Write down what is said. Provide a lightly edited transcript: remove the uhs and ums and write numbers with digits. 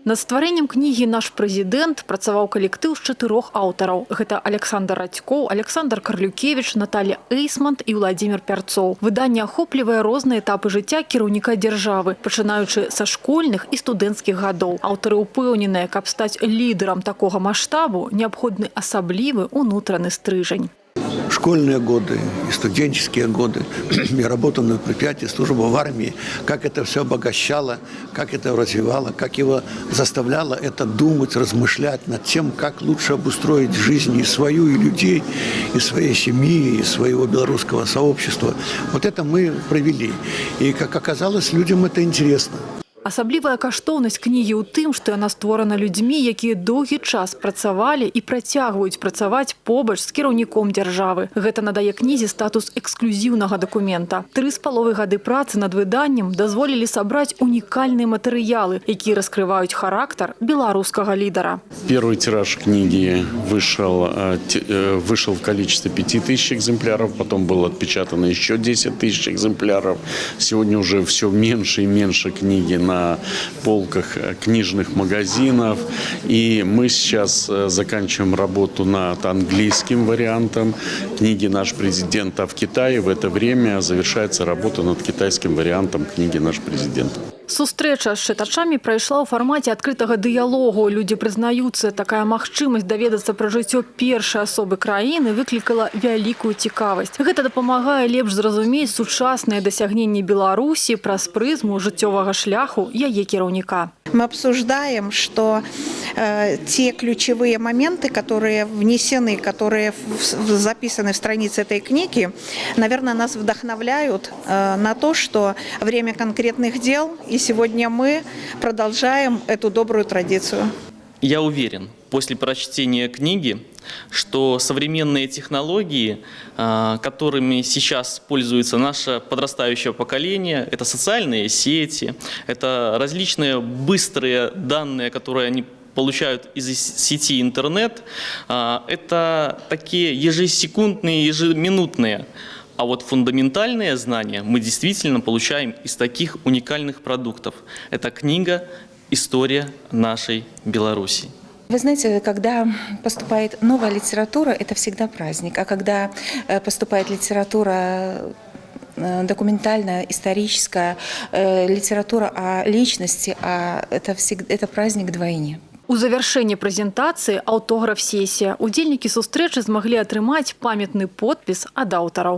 Над стварэннем кнігі «Наш прэзідэнт» працаваў калектыў з 4 аўтараў. Гэта Александр Радзькоў, Александр Карлюкевіч, Наталья Эйсмонт і Владимир Пярцоў. Выданне ахоплівае розныя этапы жыцця кіраўніка дзяржавы, пачынаючы са школьных і студэнцкіх гадоў. Аўтары ўпэўненыя, каб стаць лідарам такога маштабу, неабходны асаблівы ўнутраны стрыжань. Школьные годы и студенческие годы, и работа на предприятии, служба в армии, как это все обогащало, как это развивало, как его заставляло это думать, размышлять над тем, как лучше обустроить жизнь и свою, и людей, и своей семьи, и своего белорусского сообщества. Вот это мы провели. И, как оказалось, людям это интересно. Асаблівая каштоўнасць кнігі ў тым, што яна створана людзьмі, якія доўгі час працавалі і працягваюць працаваць побач з кіраўніком дзяржавы. Гэта надае кнізе статус эксклюзіўнага дакумента. 3,5 гады працы над выданнем дазволілі сабраць унікальныя матэрыялы, якія раскрываюць характар беларускага лідара. Первый тираж книги вышел в количестве 5000 экземпляров, потом было отпечатано еще 10 тысяч экземпляров. Сегодня уже все меньше и меньше книги на полках книжных магазинов. И мы сейчас заканчиваем работу над английским вариантом книги «Наш президент», а в Китае в это время завершается работа над китайским вариантом книги «Наш президент». Сустрэча з чытачамі прайшла ў фармаце адкрытага дыялогу. Людзі прызнаюцца, такая магчымасць даведацца пра жыццё першай асобы краіны выклікала вялікую цікавасць. Гэта дапамагае лепш зразумець сучасныя дасягненні Беларусі праз прызму жыццёвага шляху яе кіраўніка. Мы обсуждаем, что те ключевые моменты, которые внесены, которые записаны в странице этой книги, наверное, нас вдохновляют на то, что время конкретных дел, и сегодня мы продолжаем эту добрую традицию. Я уверен, после прочтения книги, что современные технологии, которыми сейчас пользуется наше подрастающее поколение, это социальные сети, это различные быстрые данные, которые они получают из сети интернет, это такие ежесекундные, ежеминутные. А вот фундаментальные знания мы действительно получаем из таких уникальных продуктов. Это книга «История нашей Беларуси». Вы знаете, когда поступает новая литература, это всегда праздник. А когда поступает литература документальная, историческая, литература о личности, это праздник вдвойне. У завяршэнні прэзентацыі аўтограф-сесія. Удзельнікі сустрэчы змаглі атрымаць памятны подпіс ад аўтараў.